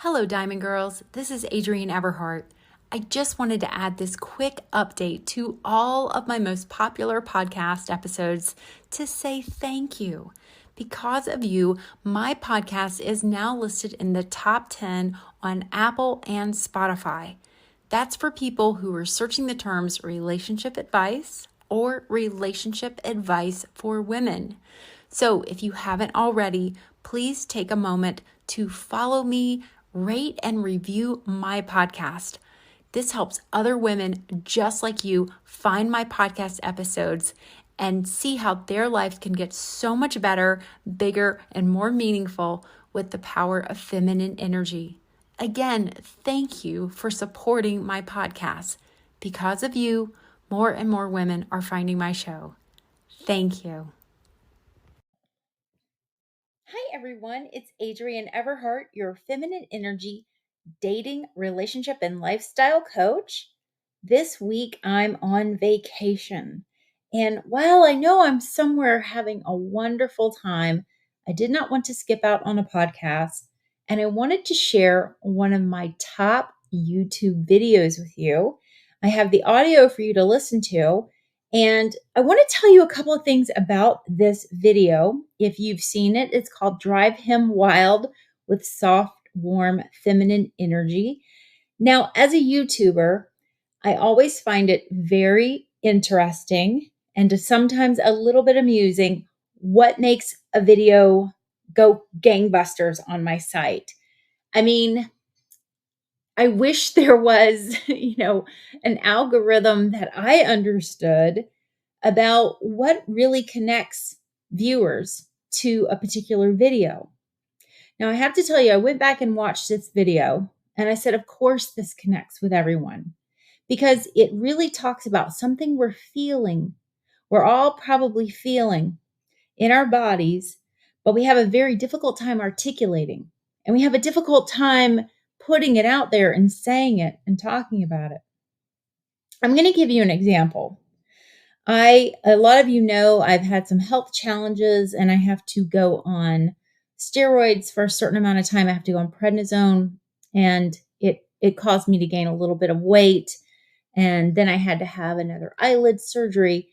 Hello, Diamond Girls. This is Adrienne Everheart. I just wanted to add this quick update to all of my most popular podcast episodes to say thank you. Because of you, my podcast is now listed in the top 10 on Apple and Spotify. That's for people who are searching the terms relationship advice or relationship advice for women. So if you haven't already, please take a moment to follow me, rate and review my podcast. This helps other women just like you find my podcast episodes and see how their lives can get so much better, bigger, and more meaningful with the power of feminine energy. Again, thank you for supporting my podcast. Because of you, more and more women are finding my show. Thank you. Hi, everyone. It's Adrienne Everheart, your feminine energy dating, relationship, and lifestyle coach. This week, I'm on vacation. And while I know I'm somewhere having a wonderful time, I did not want to skip out on a podcast. And I wanted to share one of my top YouTube videos with you. I have the audio for you to listen to. And I want to tell you a couple of things about this video. If you've seen it, it's called Drive Him Wild with Soft, Warm, Feminine Energy. Now, as a YouTuber, I always find it very interesting and sometimes a little bit amusing what makes a video go gangbusters on my site. I mean, I wish there was, an algorithm that I understood about what really connects viewers to a particular video. Now, I have to tell you, I went back and watched this video and I said, of course, this connects with everyone because it really talks about something we're feeling. We're all probably feeling in our bodies, but we have a very difficult time articulating and we have a difficult time putting it out there and saying it and talking about it. I'm going to give you an example. A lot of you know I've had some health challenges and I have to go on steroids for a certain amount of time. I have to go on prednisone and it caused me to gain a little bit of weight. And then I had to have another eyelid surgery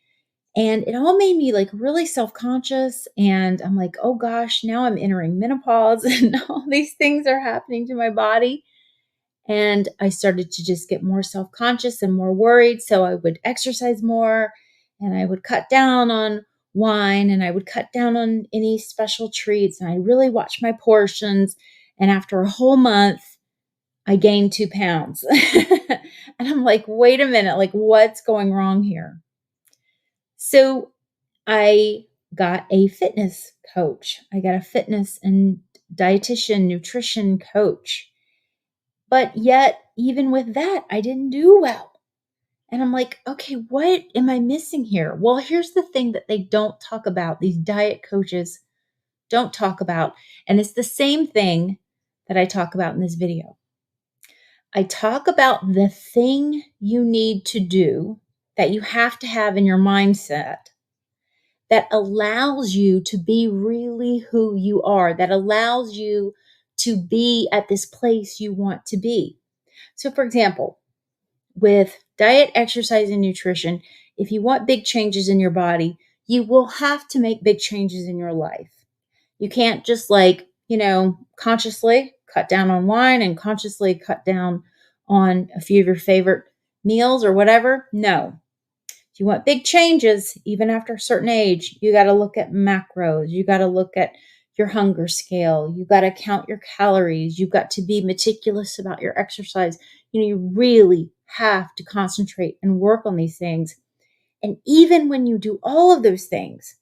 and it all made me like really self-conscious. And I'm like, oh gosh, now I'm entering menopause and all these things are happening to my body. And I started to just get more self-conscious and more worried. So I would exercise more and I would cut down on wine and I would cut down on any special treats. And I really watched my portions. And after a whole month, I gained 2 pounds. And I'm like, wait a minute, like what's going wrong here? So I got a fitness coach. I got a fitness and dietitian, nutrition coach. But yet, even with that, I didn't do well. And I'm like, okay, what am I missing here? Well, here's the thing that they don't talk about. These diet coaches don't talk about. And it's the same thing that I talk about in this video. I talk about the thing you need to do that you have to have in your mindset that allows you to be really who you are, that allows you to be at this place you want to be. So, for example, with diet, exercise, and nutrition, if you want big changes in your body, you will have to make big changes in your life. You can't just consciously cut down on wine and consciously cut down on a few of your favorite meals or whatever. No. If you want big changes, even after a certain age, you got to look at macros. You got to look at your hunger scale. You got to count your calories. You've got to be meticulous about your exercise. You really have to concentrate and work on these things. And even when you do all of those things,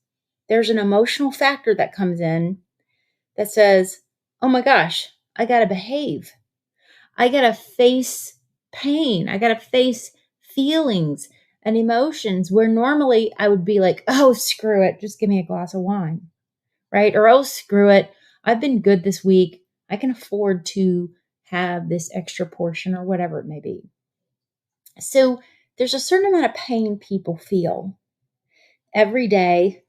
there's an emotional factor that comes in that says, oh my gosh, I got to behave. I got to face pain. I got to face feelings and emotions where normally I would be like, oh, screw it. Just give me a glass of wine, right? Or, oh, screw it. I've been good this week. I can afford to have this extra portion or whatever it may be. So there's a certain amount of pain people feel every day,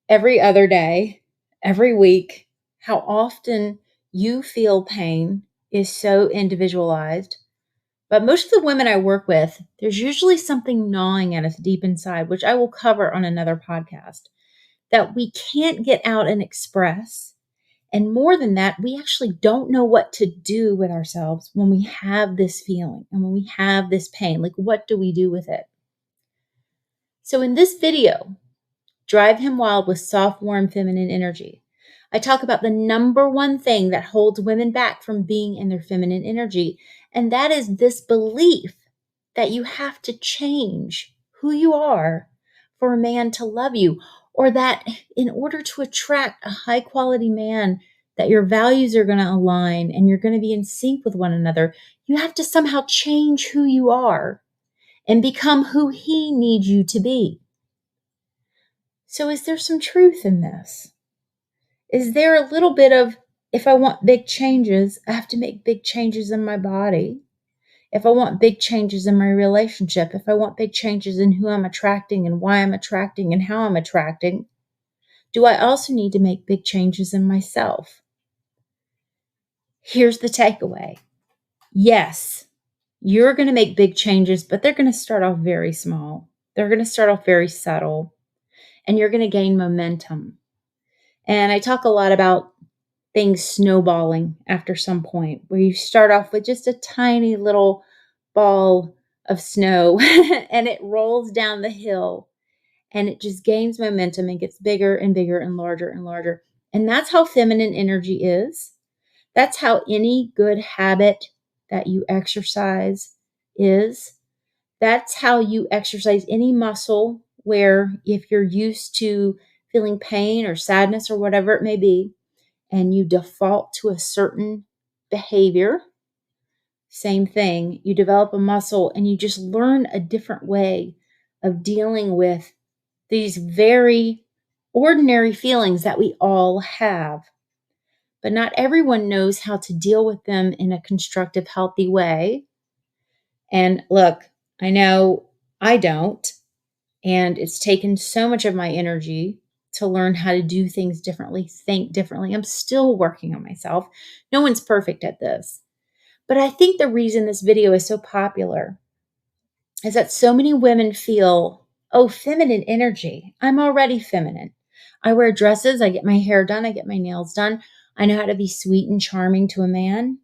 every other day, every week, how often you feel pain is so individualized. But most of the women I work with, there's usually something gnawing at us deep inside, which I will cover on another podcast, that we can't get out and express. And more than that, we actually don't know what to do with ourselves when we have this feeling and when we have this pain. Like, what do we do with it? So in this video, Drive Him Wild with Soft, Warm, Feminine Energy, I talk about the number one thing that holds women back from being in their feminine energy. And that is this belief that you have to change who you are for a man to love you, or that in order to attract a high quality man, that your values are going to align and you're going to be in sync with one another, you have to somehow change who you are and become who he needs you to be. So is there some truth in this? Is there a little bit of, if I want big changes, I have to make big changes in my body? If I want big changes in my relationship, if I want big changes in who I'm attracting and why I'm attracting and how I'm attracting, do I also need to make big changes in myself? Here's the takeaway. Yes, you're going to make big changes, but they're going to start off very small. They're going to start off very subtle, and you're going to gain momentum. And I talk a lot about things snowballing after some point, where you start off with just a tiny little ball of snow and it rolls down the hill and it just gains momentum and gets bigger and bigger and larger and larger. And that's how feminine energy is. That's how any good habit that you exercise is. That's how you exercise any muscle, where if you're used to feeling pain or sadness or whatever it may be, and you default to a certain behavior, same thing. You develop a muscle and you just learn a different way of dealing with these very ordinary feelings that we all have. But not everyone knows how to deal with them in a constructive, healthy way. And look, I know I don't. And it's taken so much of my energy to learn how to do things differently, think differently. I'm still working on myself. No one's perfect at this. But I think the reason this video is so popular is that so many women feel, oh, feminine energy. I'm already feminine. I wear dresses. I get my hair done. I get my nails done. I know how to be sweet and charming to a man.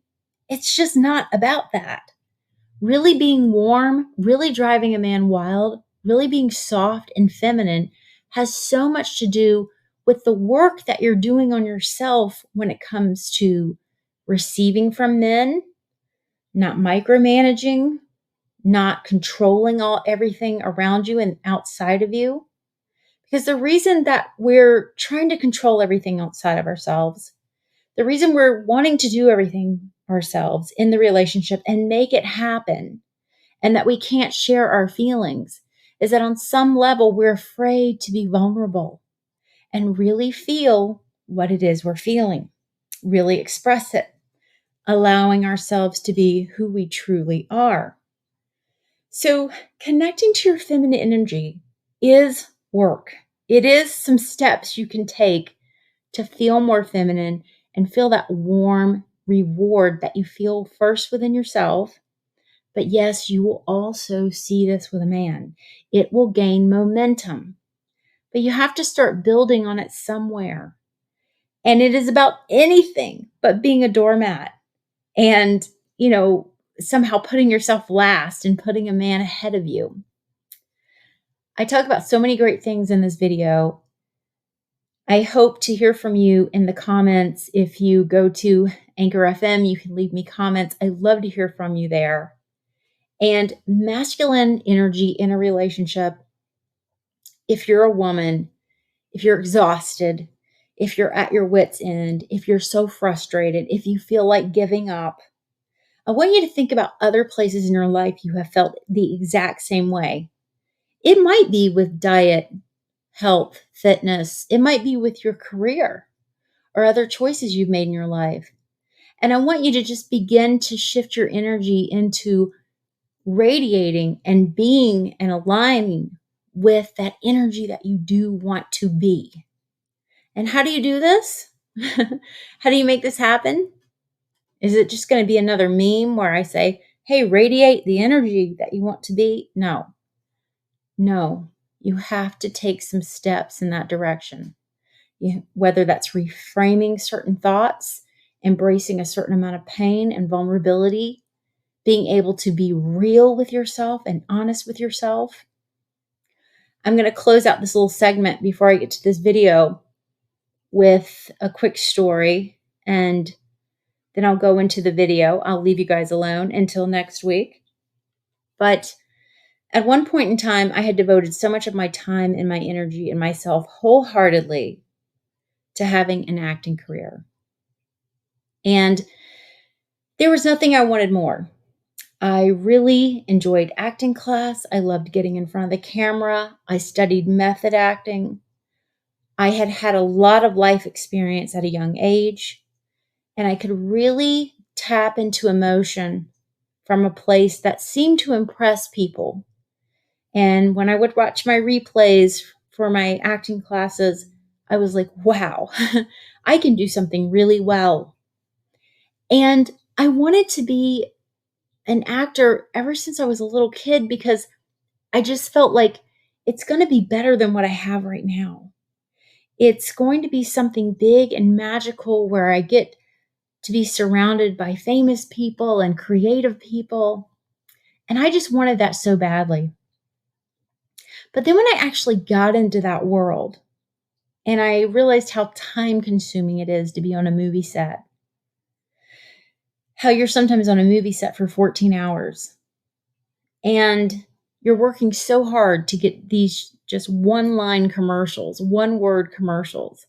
It's just not about that. Really being warm, really driving a man wild, really being soft and feminine has so much to do with the work that you're doing on yourself when it comes to receiving from men, not micromanaging, not controlling everything around you and outside of you. Because the reason that we're trying to control everything outside of ourselves, the reason we're wanting to do everything ourselves in the relationship and make it happen, and that we can't share our feelings, is that on some level we're afraid to be vulnerable and really feel what it is we're feeling, really express it, allowing ourselves to be who we truly are. So connecting to your feminine energy is work. It is some steps you can take to feel more feminine and feel that warm reward that you feel first within yourself. But yes, you will also see this with a man. It will gain momentum, but you have to start building on it somewhere. And it is about anything but being a doormat and, somehow putting yourself last and putting a man ahead of you. I talk about so many great things in this video. I hope to hear from you in the comments. If you go to Anchor FM, you can leave me comments. I love to hear from you there. And masculine energy in a relationship, if you're a woman, if you're exhausted, if you're at your wit's end, if you're so frustrated, if you feel like giving up, I want you to think about other places in your life you have felt the exact same way. It might be with diet, health, fitness. It might be with your career or other choices you've made in your life. And I want you to just begin to shift your energy into radiating and being and aligning with that energy that you do want to be. And how do you do this? How do you make this happen? Is it just going to be another meme where I say, hey, radiate the energy that you want to be? No, you have to take some steps in that direction. Whether that's reframing certain thoughts, embracing a certain amount of pain and vulnerability, being able to be real with yourself and honest with yourself. I'm going to close out this little segment before I get to this video with a quick story, and then I'll go into the video. I'll leave you guys alone until next week. But at one point in time, I had devoted so much of my time and my energy and myself wholeheartedly to having an acting career. And there was nothing I wanted more. I really enjoyed acting class. I loved getting in front of the camera. I studied method acting. I had had a lot of life experience at a young age, and I could really tap into emotion from a place that seemed to impress people. And when I would watch my replays for my acting classes, I was like, wow, I can do something really well. And I wanted to be an actor ever since I was a little kid because I just felt like it's going to be better than what I have right now. It's going to be something big and magical where I get to be surrounded by famous people and creative people. And I just wanted that so badly. But then when I actually got into that world and I realized how time consuming it is to be on a movie set, how you're sometimes on a movie set for 14 hours and you're working so hard to get these just one-line commercials, one-word commercials.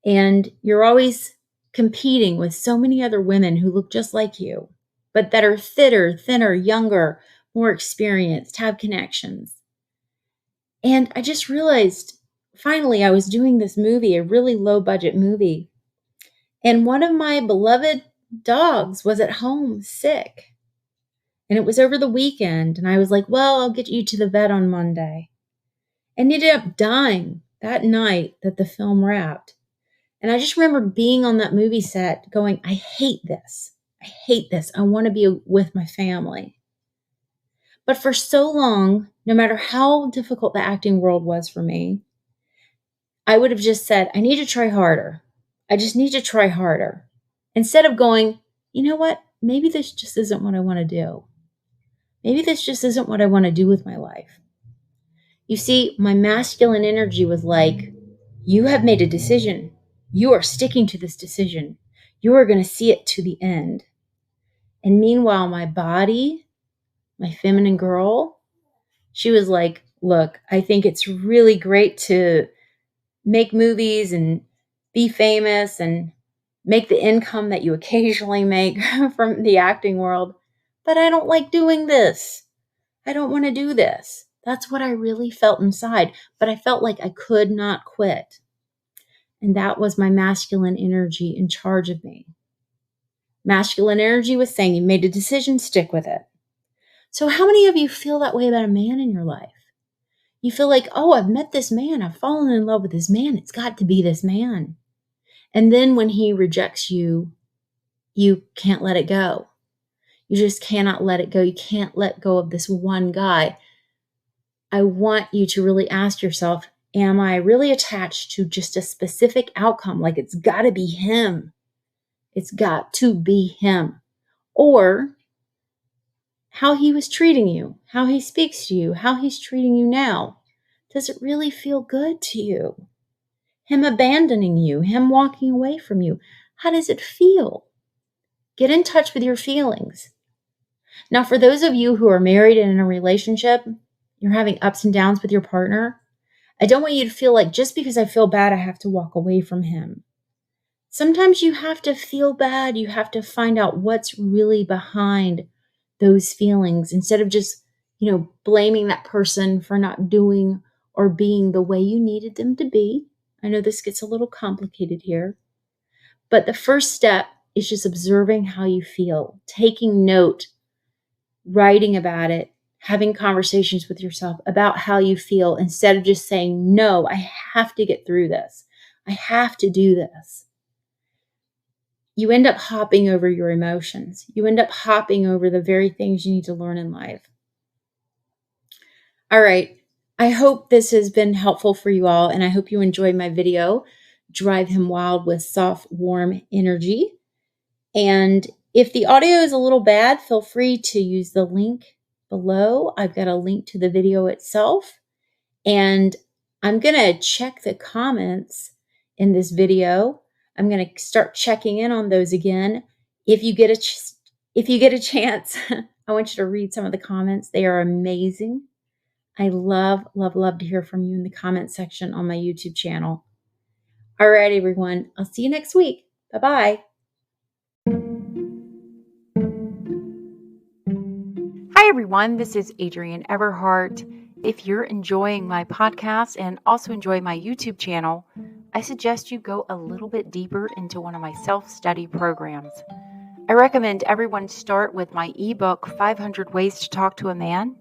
And you're always competing with so many other women who look just like you, but that are thinner, younger, more experienced, have connections. And I just realized, finally, I was doing this movie, a really low-budget movie, and one of my beloved dogs was at home sick. And it was over the weekend, and I was like, well, I'll get you to the vet on Monday. And he ended up dying that night that the film wrapped. And I just remember being on that movie set going, I hate this. I hate this. I want to be with my family. But for so long, no matter how difficult the acting world was for me, I would have just said, I need to try harder. I just need to try harder. Instead of going, you know what? Maybe this just isn't what I want to do. Maybe this just isn't what I want to do with my life. You see, my masculine energy was like, you have made a decision. You are sticking to this decision. You are going to see it to the end. And meanwhile, my body, my feminine girl, she was like, look, I think it's really great to make movies and be famous and make the income that you occasionally make from the acting world. But I don't like doing this. I don't want to do this. That's what I really felt inside. But I felt like I could not quit. And that was my masculine energy in charge of me. Masculine energy was saying, you made a decision, stick with it. So how many of you feel that way about a man in your life? You feel like, oh, I've met this man. I've fallen in love with this man. It's got to be this man. And then when he rejects you, you can't let it go. You just cannot let it go. You can't let go of this one guy. I want you to really ask yourself, am I really attached to just a specific outcome? Like it's got to be him. It's got to be him. Or how he was treating you, how he speaks to you, how he's treating you now. Does it really feel good to you? Him abandoning you, him walking away from you. How does it feel? Get in touch with your feelings. Now, for those of you who are married and in a relationship, you're having ups and downs with your partner, I don't want you to feel like just because I feel bad, I have to walk away from him. Sometimes you have to feel bad. You have to find out what's really behind those feelings instead of just, blaming that person for not doing or being the way you needed them to be. I know this gets a little complicated here, but the first step is just observing how you feel, taking note, writing about it, having conversations with yourself about how you feel instead of just saying, no, I have to get through this. I have to do this. you end up hopping over your emotions. You end up hopping over the very things you need to learn in life. All right. I hope this has been helpful for you all, and I hope you enjoyed my video, Drive Him Wild with Soft, Warm Energy. And if the audio is a little bad, feel free to use the link below. I've got a link to the video itself. And I'm going to check the comments in this video. I'm going to start checking in on those again. If you get a chance, I want you to read some of the comments. They are amazing. I love, love, love to hear from you in the comment section on my YouTube channel. All right, everyone. I'll see you next week. Bye-bye. Hi, everyone. This is Adrienne Everheart. If you're enjoying my podcast and also enjoy my YouTube channel, I suggest you go a little bit deeper into one of my self-study programs. I recommend everyone start with my ebook, 500 Ways to Talk to a Man.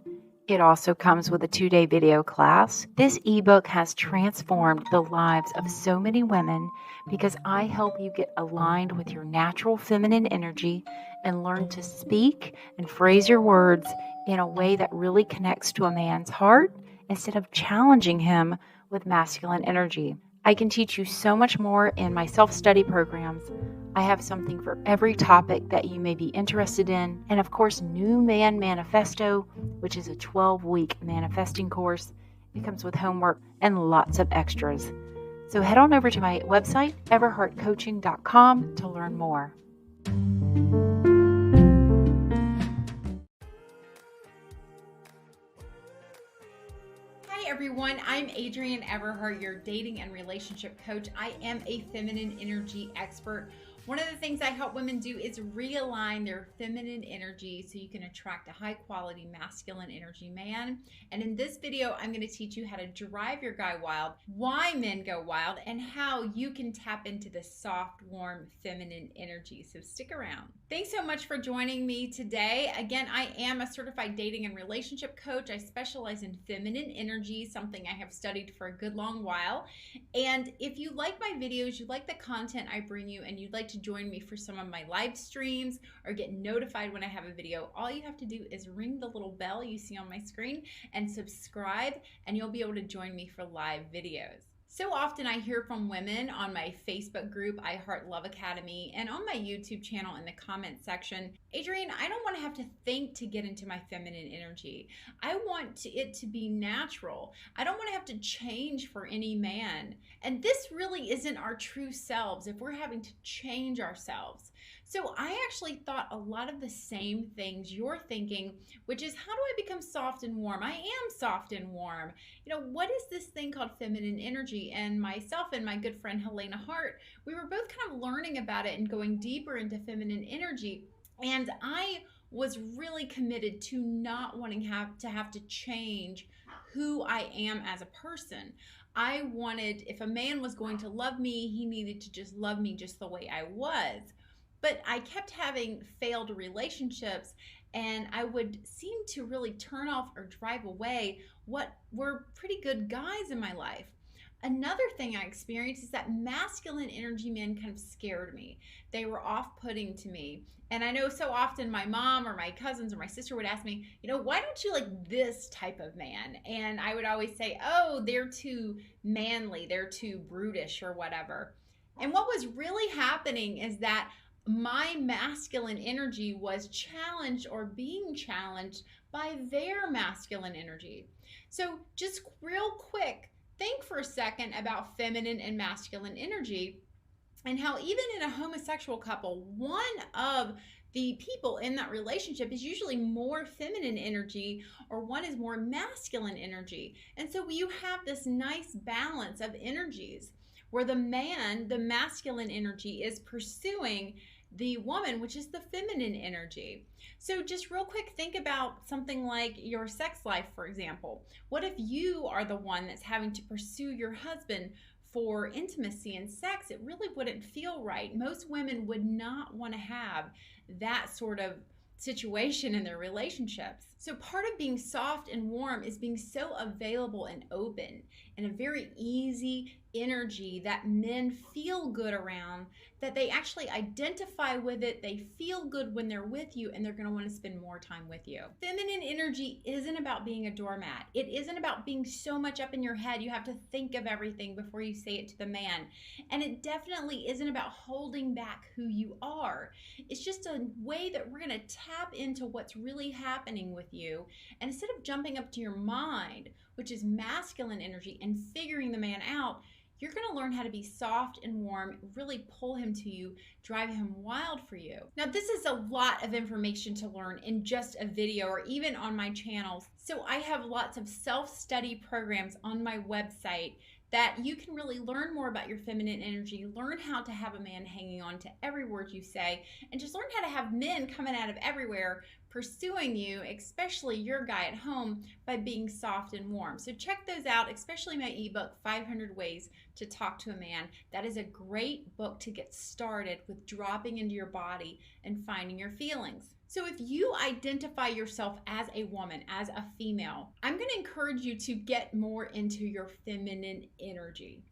It also comes with a 2-day video class. This ebook has transformed the lives of so many women because I help you get aligned with your natural feminine energy and learn to speak and phrase your words in a way that really connects to a man's heart instead of challenging him with masculine energy. I can teach you so much more in my self-study programs. I have something for every topic that you may be interested in. And of course, New Man Manifesto, which is a 12-week manifesting course. It comes with homework and lots of extras. So head on over to my website, everheartcoaching.com, to learn more. Hi everyone, I'm Adrienne Everheart, your dating and relationship coach. I am a feminine energy expert. One of the things I help women do is realign their feminine energy so you can attract a high quality masculine energy man. And in this video, I'm going to teach you how to drive your guy wild, why men go wild, and how you can tap into the soft, warm, feminine energy. So stick around. Thanks so much for joining me today. Again, I am a certified dating and relationship coach. I specialize in feminine energy, something I have studied for a good long while. And if you like my videos, you like the content I bring you, and you'd like to join me for some of my live streams or get notified when I have a video, all you have to do is ring the little bell you see on my screen and subscribe, and you'll be able to join me for live videos. So often I hear from women on my Facebook group, I Heart Love Academy, and on my YouTube channel in the comment section, Adrienne, I don't want to have to think to get into my feminine energy. I want it to be natural. I don't want to have to change for any man. And this really isn't our true selves if we're having to change ourselves. So I actually thought a lot of the same things you're thinking, which is, how do I become soft and warm? I am soft and warm. You know, what is this thing called feminine energy? And myself and my good friend Helena Hart, we were both kind of learning about it and going deeper into feminine energy. And I was really committed to not wanting to have to change who I am as a person. I wanted, if a man was going to love me, he needed to just love me just the way I was. But I kept having failed relationships, and I would seem to really turn off or drive away what were pretty good guys in my life. Another thing I experienced is that masculine energy men kind of scared me. They were off-putting to me. And I know so often my mom or my cousins or my sister would ask me, you know, why don't you like this type of man? And I would always say, oh, they're too manly, they're too brutish or whatever. And what was really happening is that my masculine energy was challenged or being challenged by their masculine energy. So just real quick, think for a second about feminine and masculine energy, and how even in a homosexual couple, one of the people in that relationship is usually more feminine energy, or one is more masculine energy. And so you have this nice balance of energies where the man, the masculine energy, is pursuing the woman, which is the feminine energy. So just real quick, think about something like your sex life, for example. What if you are the one that's having to pursue your husband for intimacy and sex? It really wouldn't feel right. Most women would not want to have that sort of situation in their relationships. So part of being soft and warm is being so available and open in a very easy, energy that men feel good around, that they actually identify with it, they feel good when they're with you, and they're going to want to spend more time with you. Feminine energy isn't about being a doormat. It isn't about being so much up in your head you have to think of everything before you say it to the man. And it definitely isn't about holding back who you are. It's just a way that we're going to tap into what's really happening with you. And instead of jumping up to your mind, which is masculine energy, and figuring the man out, you're going to learn how to be soft and warm, really pull him to you, drive him wild for you. Now, this is a lot of information to learn in just a video or even on my channels. So I have lots of self-study programs on my website that you can really learn more about your feminine energy, learn how to have a man hanging on to every word you say, and just learn how to have men coming out of everywhere pursuing you, especially your guy at home, by being soft and warm. So check those out, especially my ebook, 500 Ways to Talk to a Man. That is a great book to get started with dropping into your body and finding your feelings. So if you identify yourself as a woman, as a female, I'm going to encourage you to get more into your feminine energy.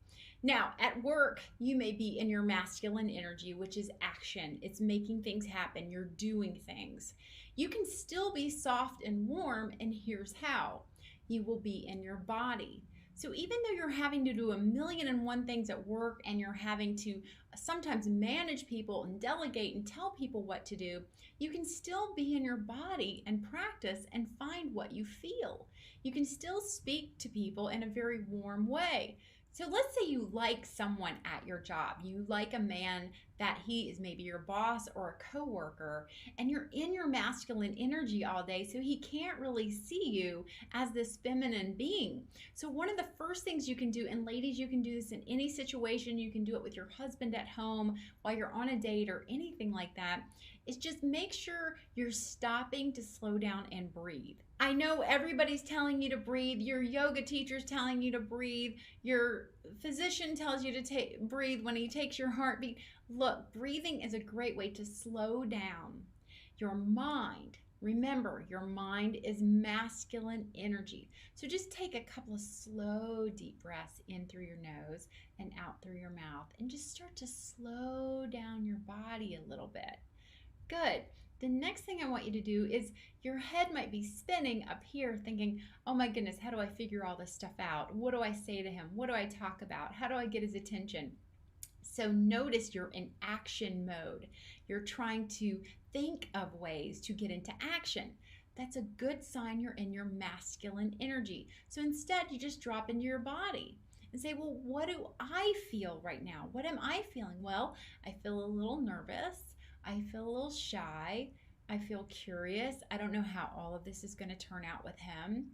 Now, at work, you may be in your masculine energy, which is action. It's making things happen. You're doing things. You can still be soft and warm, and here's how. You will be in your body. So even though you're having to do 1,000,001 things at work, and you're having to sometimes manage people and delegate and tell people what to do, you can still be in your body and practice and find what you feel. You can still speak to people in a very warm way. So let's say you like someone at your job. You like a man that he is maybe your boss or a coworker, and you're in your masculine energy all day, so he can't really see you as this feminine being. So one of the first things you can do, and ladies, you can do this in any situation, you can do it with your husband at home while you're on a date or anything like that, is just make sure you're stopping to slow down and breathe. I know everybody's telling you to breathe. Your yoga teacher's telling you to breathe. Your physician tells you to breathe when he takes your heartbeat. Look, breathing is a great way to slow down your mind. Remember, your mind is masculine energy. So just take a couple of slow, deep breaths in through your nose and out through your mouth, and just start to slow down your body a little bit. Good. The next thing I want you to do is, your head might be spinning up here thinking, oh my goodness, how do I figure all this stuff out? What do I say to him? What do I talk about? How do I get his attention? So notice you're in action mode. You're trying to think of ways to get into action. That's a good sign you're in your masculine energy. So instead, you just drop into your body and say, well, what do I feel right now? What am I feeling? Well, I feel a little nervous. I feel a little shy. I feel curious. I don't know how all of this is going to turn out with him.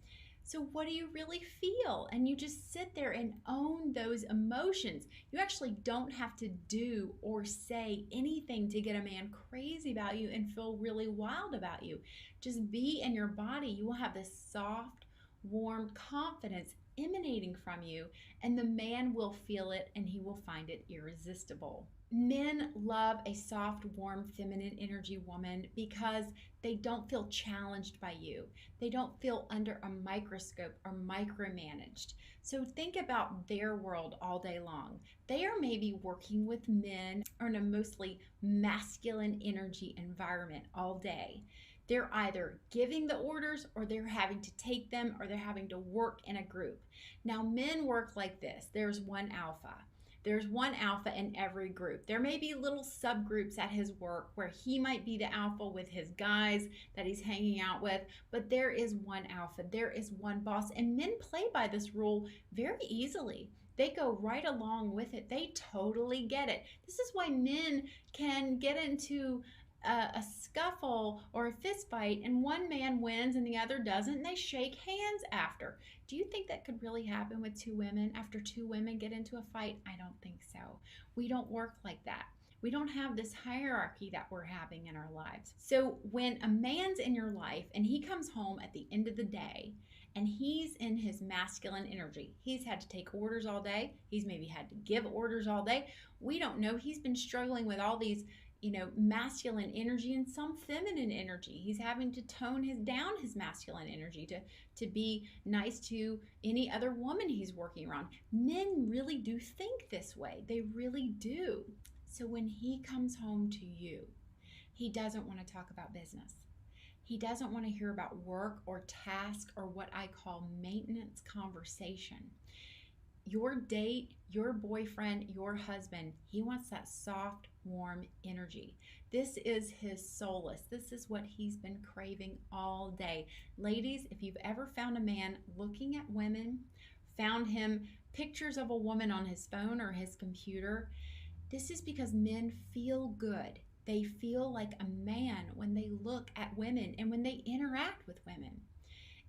So what do you really feel? And you just sit there and own those emotions. You actually don't have to do or say anything to get a man crazy about you and feel really wild about you. Just be in your body. You will have this soft, warm confidence emanating from you, and the man will feel it and he will find it irresistible. Men love a soft, warm, feminine energy woman because they don't feel challenged by you. They don't feel under a microscope or micromanaged. So think about their world all day long. They are maybe working with men or in a mostly masculine energy environment all day. They're either giving the orders, or they're having to take them, or they're having to work in a group. Now, men work like this. There's one alpha. There's one alpha in every group. There may be little subgroups at his work where he might be the alpha with his guys that he's hanging out with, but there is one alpha. There is one boss, and men play by this rule very easily. They go right along with it. They totally get it. This is why men can get into a scuffle or a fist fight, and one man wins and the other doesn't, and they shake hands after. Do you think that could really happen with two women after two women get into a fight? I don't think so. We don't work like that. We don't have this hierarchy that we're having in our lives. So when a man's in your life and he comes home at the end of the day and he's in his masculine energy, he's had to take orders all day, he's maybe had to give orders all day, we don't know, he's been struggling with all these masculine energy and some feminine energy. He's having to tone down his masculine energy to be nice to any other woman he's working around. Men really do think this way. They really do. So when he comes home to you, he doesn't want to talk about business. He doesn't want to hear about work or task or what I call maintenance conversation. Your date, your boyfriend, your husband, he wants that soft, warm energy. This is his solace. This is what he's been craving all day. Ladies, if you've ever found a man looking at women, found him pictures of a woman on his phone or his computer, this is because men feel good. They feel like a man when they look at women and when they interact with women.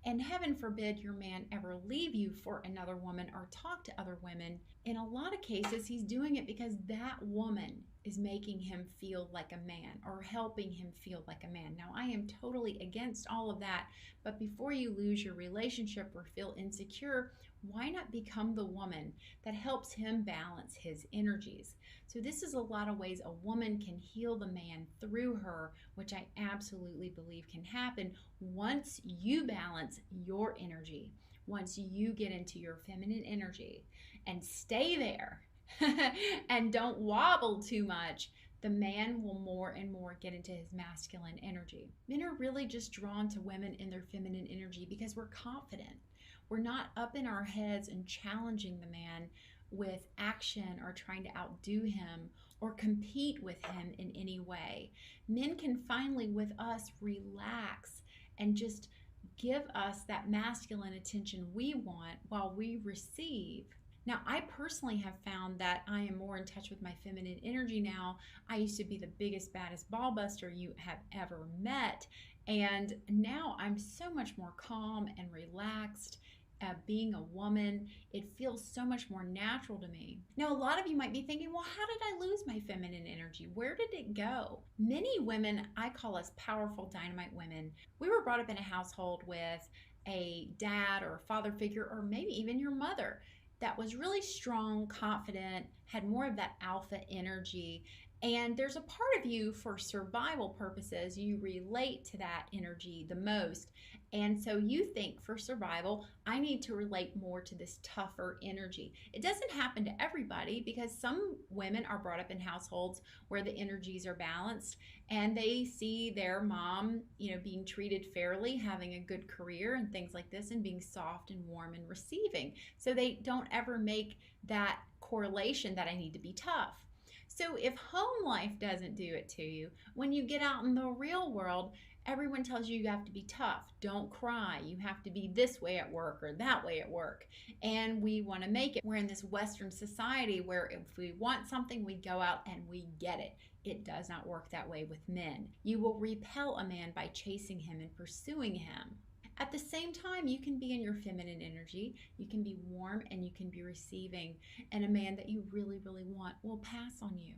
And heaven forbid your man ever leave you for another woman or talk to other women. In a lot of cases, he's doing it because that woman is making him feel like a man or helping him feel like a man. Now, I am totally against all of that, but before you lose your relationship or feel insecure, why not become the woman that helps him balance his energies? So this is a lot of ways a woman can heal the man through her, which I absolutely believe can happen once you balance your energy, once you get into your feminine energy and stay there and don't wobble too much. The man will more and more get into his masculine energy. Men are really just drawn to women in their feminine energy because we're confident. We're not up in our heads and challenging the man with action or trying to outdo him or compete with him in any way. Men can finally, with us, relax and just give us that masculine attention we want while we receive. Now, I personally have found that I am more in touch with my feminine energy now. I used to be the biggest, baddest ball buster you have ever met. And now I'm so much more calm and relaxed. Being a woman, it feels so much more natural to me. Now, a lot of you might be thinking, well, how did I lose my feminine energy? Where did it go? Many women, I call us powerful dynamite women, we were brought up in a household with a dad or a father figure, or maybe even your mother, that was really strong, confident, had more of that alpha energy. And there's a part of you, for survival purposes, you relate to that energy the most. And so you think, for survival, I need to relate more to this tougher energy. It doesn't happen to everybody because some women are brought up in households where the energies are balanced and they see their mom, being treated fairly, having a good career and things like this, and being soft and warm and receiving. So they don't ever make that correlation that I need to be tough. So if home life doesn't do it to you, when you get out in the real world, everyone tells you have to be tough. Don't cry. You have to be this way at work or that way at work. And we want to make it. We're in this Western society where if we want something, we go out and we get it. It does not work that way with men. You will repel a man by chasing him and pursuing him. At the same time, you can be in your feminine energy, you can be warm, and you can be receiving, and a man that you really, really want will pass on you.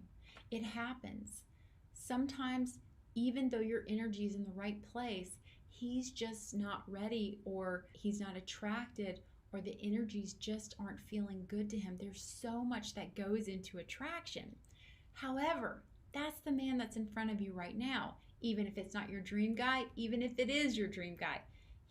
It happens. Sometimes, even though your energy is in the right place, he's just not ready, or he's not attracted, or the energies just aren't feeling good to him. There's so much that goes into attraction. However, that's the man that's in front of you right now, even if it's not your dream guy, even if it is your dream guy.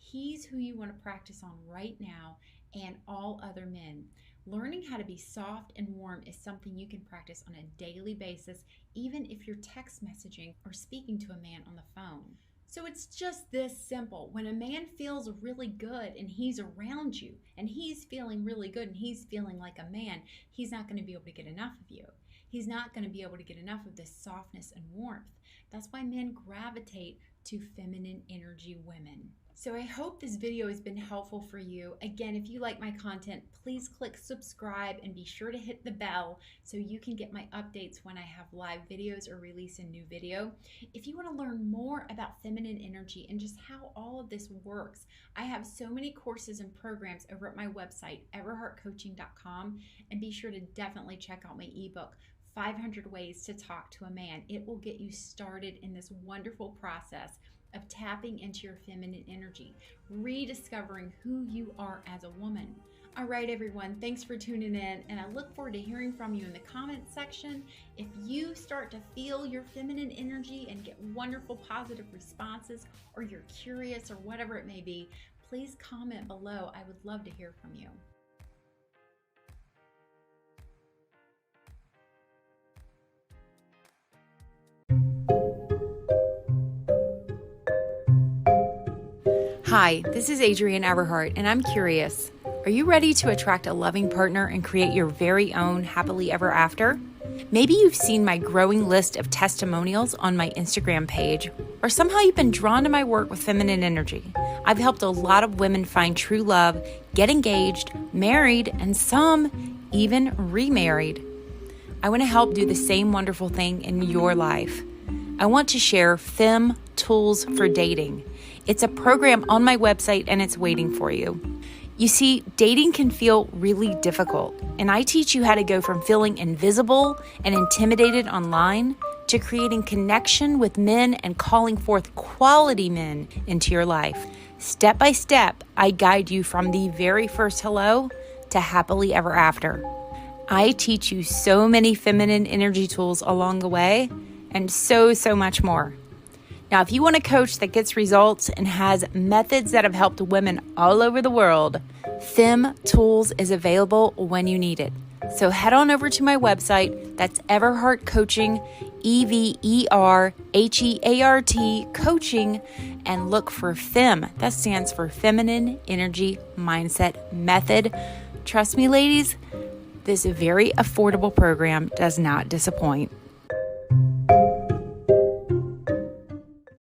He's who you want to practice on right now, and all other men. Learning how to be soft and warm is something you can practice on a daily basis, even if you're text messaging or speaking to a man on the phone. So it's just this simple. When a man feels really good and he's around you and he's feeling really good and he's feeling like a man, he's not going to be able to get enough of you. He's not going to be able to get enough of this softness and warmth. That's why men gravitate to feminine energy women. So I hope this video has been helpful for you. Again, if you like my content, please click subscribe and be sure to hit the bell so you can get my updates when I have live videos or release a new video. If you want to learn more about feminine energy and just how all of this works, I have so many courses and programs over at my website, everheartcoaching.com, and be sure to definitely check out my ebook, 500 Ways to Talk to a Man. It will get you started in this wonderful process of tapping into your feminine energy, rediscovering who you are as a woman. All right, everyone, thanks for tuning in, and I look forward to hearing from you in the comments section. If you start to feel your feminine energy and get wonderful positive responses, or you're curious or whatever it may be, please comment below. I would love to hear from you. Hi, this is Adrienne Everheart, and I'm curious. Are you ready to attract a loving partner and create your very own happily ever after? Maybe you've seen my growing list of testimonials on my Instagram page, or somehow you've been drawn to my work with feminine energy. I've helped a lot of women find true love, get engaged, married, and some even remarried. I want to help do the same wonderful thing in your life. I want to share Fem Tools for Dating. It's a program on my website and it's waiting for you. You see, dating can feel really difficult, and I teach you how to go from feeling invisible and intimidated online to creating connection with men and calling forth quality men into your life. Step by step, I guide you from the very first hello to happily ever after. I teach you so many feminine energy tools along the way, and so much more. Now, if you want a coach that gets results and has methods that have helped women all over the world, Fem Tools is available when you need it. So head on over to my website, that's Everheart Coaching, EVERHEART Coaching, and look for Fem. That stands for Feminine Energy Mindset Method. Trust me, ladies, this very affordable program does not disappoint.